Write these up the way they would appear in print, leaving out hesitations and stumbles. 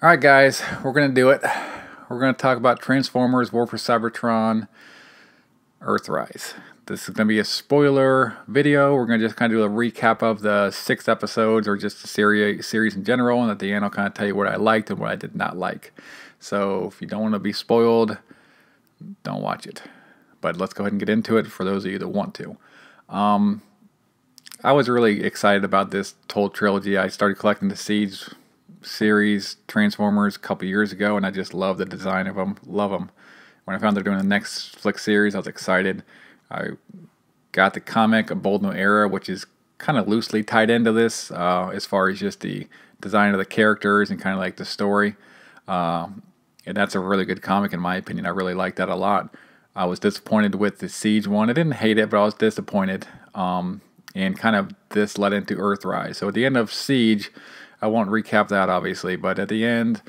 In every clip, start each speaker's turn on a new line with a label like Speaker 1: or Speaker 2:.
Speaker 1: Alright guys, we're going to do it. We're going to talk about Transformers War for Cybertron Earthrise. This is going to be a spoiler video. We're going to just kind of do a recap of the 6 episodes or just the series in general, and at the end I'll kind of tell you what I liked and what I did not like. So if you don't want to be spoiled, don't watch it. But let's go ahead and get into it for those of you that want to. I was really excited about this whole trilogy. I started collecting the Siege series Transformers a couple years ago, and I just love the design of them. Love them. When I found they're doing the next Netflix series, I was excited. I got the comic A Bold New Era, which is kind of loosely tied into this as far as just the design of the characters and kind of like the story. And that's a really good comic in my opinion. I really like that a lot. I was disappointed with the Siege one. I didn't hate it, but I was disappointed. And kind of this led into Earthrise. So at the end of Siege, I won't recap that obviously, but at the end,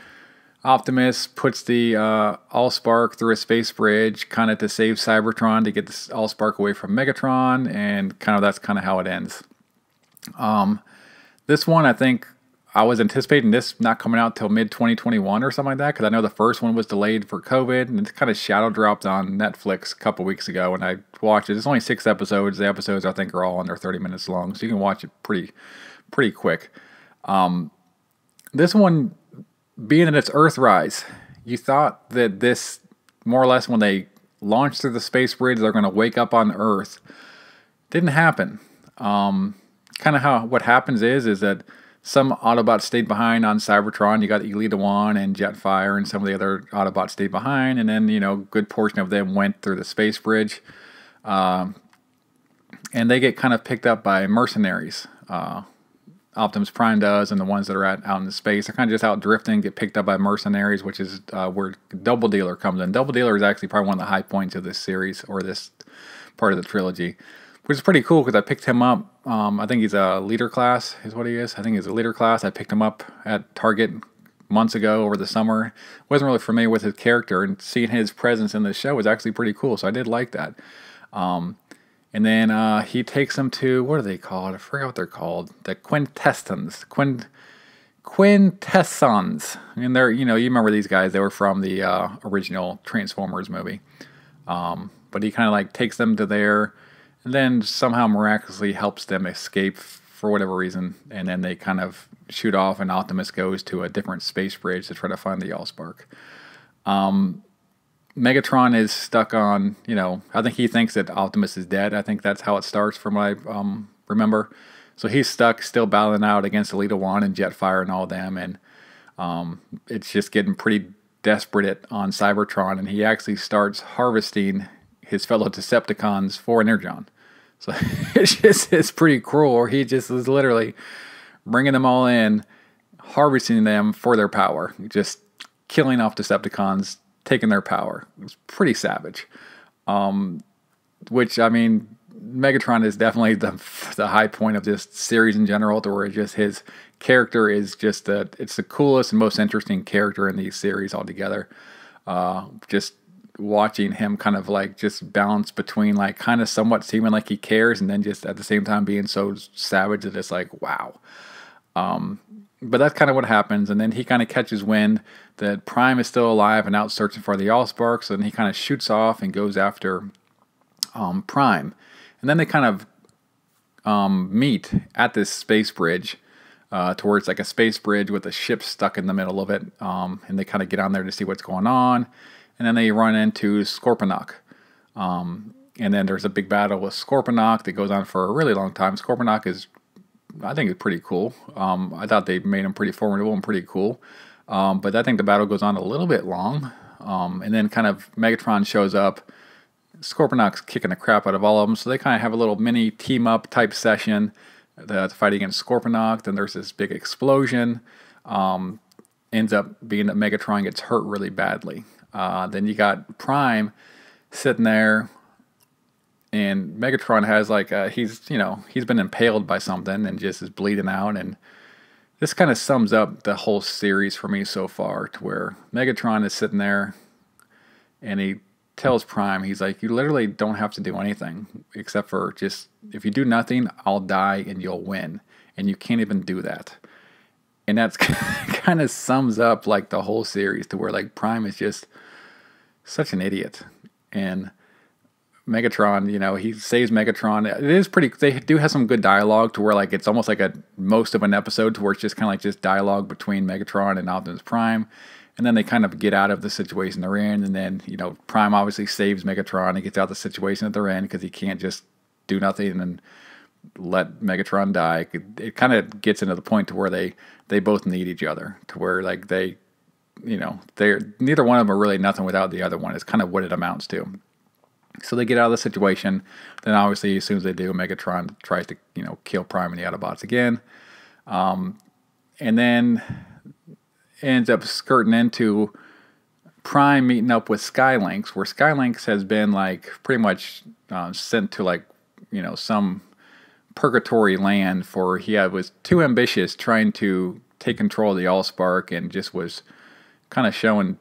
Speaker 1: Optimus puts the Allspark through a space bridge, kind of to save Cybertron to get the Allspark away from Megatron, and kind of that's kind of how it ends. This one, I think I was anticipating this not coming out till mid-2021 or something like that, because I know the first one was delayed for COVID, and it kind of shadow dropped on Netflix a couple weeks ago, and I watched it. It's only 6 episodes. The episodes, I think, are all under 30 minutes long, so you can watch it pretty quick. This one, being that it's Earthrise, you thought that this, more or less when they launch through the space bridge, they're going to wake up on Earth. Didn't happen. Kind of what happens is that some Autobots stayed behind on Cybertron. You got Elita 1 and Jetfire and some of the other Autobots stayed behind, and then, a good portion of them went through the space bridge. And they get kind of picked up by mercenaries. Optimus Prime does, and the ones that are out in the space are kind of just out drifting, get picked up by mercenaries, which is where Double Dealer comes in. Double Dealer is actually probably one of the high points of this series, or this part of the trilogy, which is pretty cool because I picked him up. I think he's a leader class, is what he is. I think he's a leader class. I picked him up at Target months ago over the summer. Wasn't really familiar with his character, and seeing his presence in the show was actually pretty cool, so I did like that. And then he takes them to, what are they called? I forgot what they're called. The Quintessons. Quintessons. And they're, you remember these guys. They were from the original Transformers movie. But he kind of like takes them to there, and then somehow miraculously helps them escape for whatever reason. And then they kind of shoot off, and Optimus goes to a different space bridge to try to find the Allspark. Megatron is stuck on, I think he thinks that Optimus is dead. I think that's how it starts from what I remember. So he's stuck, still battling out against Elita 1 and Jetfire and all them, and it's just getting pretty desperate on Cybertron, and he actually starts harvesting his fellow Decepticons for Energon. So it's pretty cruel, or he just is literally bringing them all in, harvesting them for their power, just killing off Decepticons, taking their power. It was pretty savage. Which, I mean, Megatron is definitely the high point of this series in general, to where just his character is just it's the coolest and most interesting character in these series altogether. Just watching him kind of like just balance between like kind of somewhat seeming like he cares, and then just at the same time being so savage that it's like, wow. But that's kind of what happens, and then he kind of catches wind that Prime is still alive and out searching for the Allspark, so then he kind of shoots off and goes after Prime. And then they kind of meet at this space bridge, towards like a space bridge with a ship stuck in the middle of it, and they kind of get on there to see what's going on, and then they run into Scorponok. And then there's a big battle with Scorponok that goes on for a really long time. Scorponok is, I think, it's pretty cool. I thought they made him pretty formidable and pretty cool. But I think the battle goes on a little bit long. And then kind of Megatron shows up. Scorponok's kicking the crap out of all of them. So they kind of have a little mini team-up type session to fight against Scorponok. Then there's this big explosion. Ends up being that Megatron gets hurt really badly. Then you got Prime sitting there, and Megatron has like he's been impaled by something and just is bleeding out, and this kind of sums up the whole series for me so far, to where Megatron is sitting there and he tells Prime, he's like, you literally don't have to do anything except for just, if you do nothing, I'll die and you'll win, and you can't even do that. And that's kind of sums up like the whole series, to where like Prime is just such an idiot. And Megatron, he saves Megatron. It is pretty. They do have some good dialogue, to where like it's almost like most of an episode, to where it's just kind of like just dialogue between Megatron and Optimus Prime, and then they kind of get out of the situation they're in, and then Prime obviously saves Megatron. He gets out of the situation that they're in, because he can't just do nothing and let Megatron die. It kind of gets into the point to where they both need each other, to where like they're neither one of them are really nothing without the other one. Is kind of what it amounts to. So they get out of the situation. Then obviously, as soon as they do, Megatron tries to kill Prime and the Autobots again, and then ends up skirting into Prime meeting up with Skylinks, where Skylinks has been like pretty much sent to like some purgatory land, for he was too ambitious, trying to take control of the Allspark, and just was kind of showing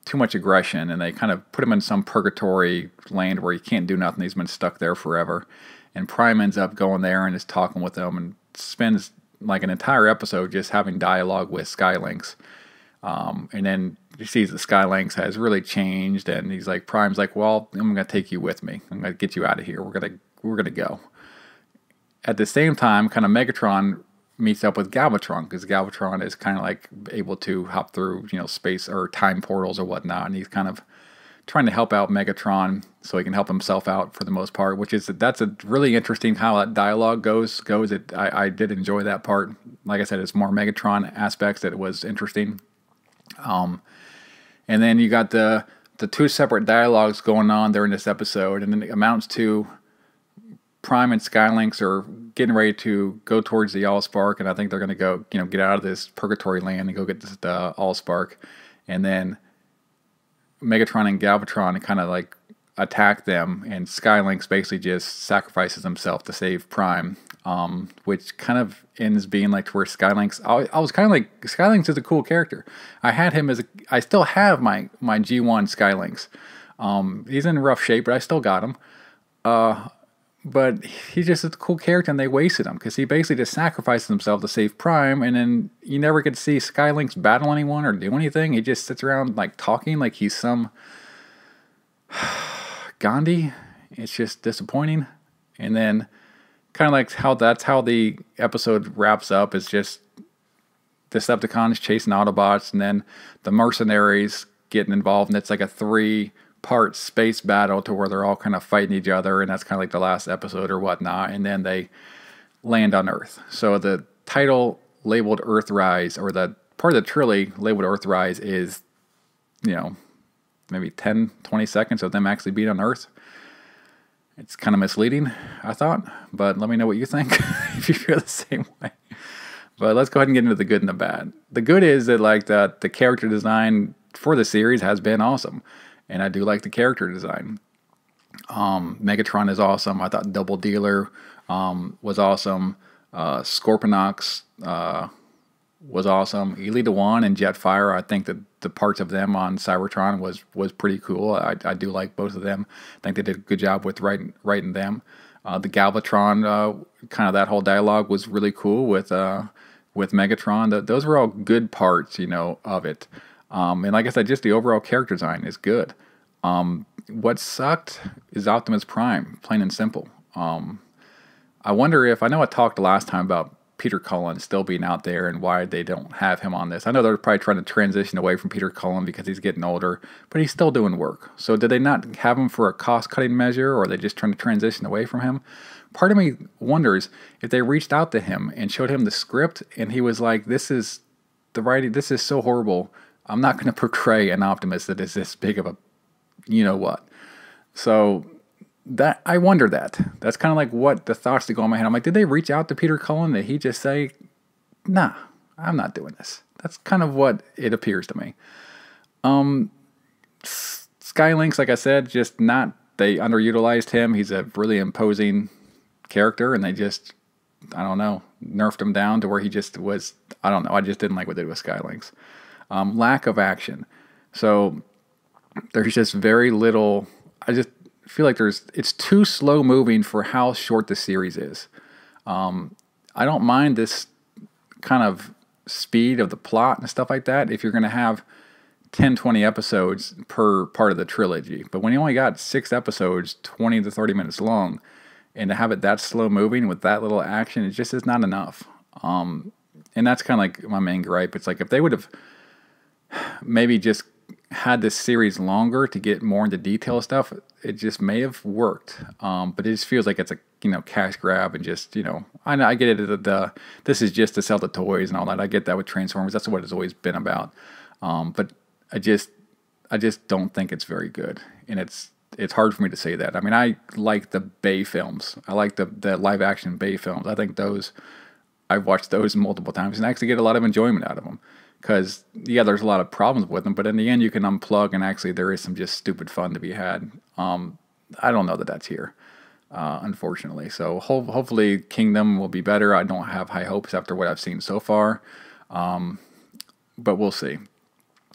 Speaker 1: too much aggression, and they kind of put him in some purgatory land where he can't do nothing. He's been stuck there forever. And Prime ends up going there and is talking with them, and spends like an entire episode just having dialogue with Skylinks. And then he sees that Skylinks has really changed, and he's like, Prime's like, well, I'm gonna take you with me. I'm gonna get you out of here. We're gonna go. At the same time, kind of Megatron meets up with Galvatron, because Galvatron is kind of like able to hop through space or time portals or whatnot, and he's kind of trying to help out Megatron so he can help himself out for the most part, that's a really interesting how that dialogue goes. I did enjoy that part. Like I said, it's more Megatron aspects that was interesting. And then you got the two separate dialogues going on there in this episode, and then it amounts to Prime and Skylinks are getting ready to go towards the Allspark, and I think they're going to go, get out of this purgatory land and go get this Allspark. And then Megatron and Galvatron kind of like attack them, and Skylinks basically just sacrifices himself to save Prime, which kind of ends being like to where Skylinks. I was kind of like, Skylinks is a cool character. I had him I still have my G1 Skylinks. He's in rough shape, but I still got him. But he's just a cool character, and they wasted him, because he basically just sacrificed himself to save Prime, and then you never get to see Skylinks battle anyone or do anything. He just sits around like talking like he's some Gandhi. It's just disappointing. And then kind of like that's how the episode wraps up, is just Decepticons chasing Autobots, and then the mercenaries getting involved, and it's like a 3-part space battle, to where they're all kind of fighting each other, and that's kind of like the last episode or whatnot, and then they land on Earth. So the title labeled Earthrise, or the part of the trilogy labeled Earthrise, is maybe 10-20 seconds of them actually being on Earth. It's kind of misleading, I thought, but let me know what you think if you feel the same way. But let's go ahead and get into the good and the bad. The good is that like the character design for the series has been awesome. And I do like the character design. Megatron is awesome. I thought Double Dealer was awesome. Scorponok was awesome. Elita One and Jetfire, I think that the parts of them on Cybertron was pretty cool. I do like both of them. I think they did a good job with writing them. The Galvatron, kind of that whole dialogue was really cool with Megatron. Those were all good parts, of it. And like I said, just the overall character design is good. What sucked is Optimus Prime, plain and simple. I wonder I know I talked last time about Peter Cullen still being out there and why they don't have him on this. I know they're probably trying to transition away from Peter Cullen because he's getting older, but he's still doing work. So did they not have him for a cost-cutting measure, or are they just trying to transition away from him? Part of me wonders if they reached out to him and showed him the script, and he was like, this is so horrible. I'm not going to portray an Optimus that is this big of a you-know-what. So that I wonder that. That's kind of like what the thoughts that go in my head. I'm like, did they reach out to Peter Cullen? Did he just say, nah, I'm not doing this? That's kind of what it appears to me. Skylinks, like I said, they underutilized him. He's a really imposing character, and they just, I don't know, nerfed him down to where he just was, I don't know, I just didn't like what they did with Skylinks. Lack of action. So there's just very little, I just feel like it's too slow moving for how short the series is. I don't mind this kind of speed of the plot and stuff like that if you're going to have 10, 20 episodes per part of the trilogy. But when you only got 6 episodes, 20 to 30 minutes long, and to have it that slow moving with that little action, it just is not enough. And that's kind of like my main gripe. It's like if they would have maybe just had this series longer to get more into detail stuff, it just may have worked. But it just feels like it's a cash grab and just I get it. This is just to sell the toys and all that. I get that with Transformers. That's what it's always been about. But I just don't think it's very good, and it's hard for me to say that. I mean, I like the Bay films. I like the live action Bay films. I think I've watched those multiple times and actually get a lot of enjoyment out of them. Because, yeah, there's a lot of problems with them, but in the end you can unplug and actually there is some just stupid fun to be had. I don't know that that's here, unfortunately. So hopefully Kingdom will be better. I don't have high hopes after what I've seen so far, but we'll see.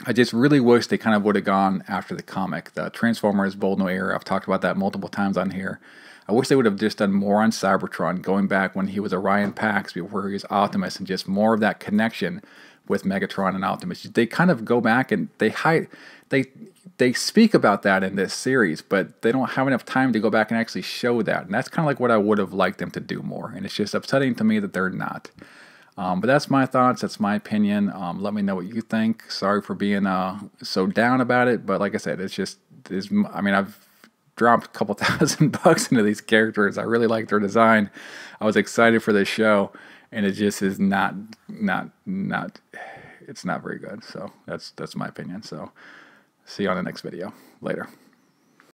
Speaker 1: I just really wish they kind of would have gone after the comic. The Transformers Bold New Era, I've talked about that multiple times on here. I wish they would have just done more on Cybertron, going back when he was Orion Pax before he was Optimus, and just more of that connection with Megatron and Optimus. They kind of go back and they speak about that in this series, but they don't have enough time to go back and actually show that. And that's kind of like what I would have liked them to do more. And it's just upsetting to me that they're not. But that's my thoughts. That's my opinion. Let me know what you think. Sorry for being so down about it, but like I said, I mean, I've dropped a couple $1,000 into these characters. I really like their design. I was excited for this show, and it just is not. It's not very good. So that's my opinion. So see you on the next video. Later.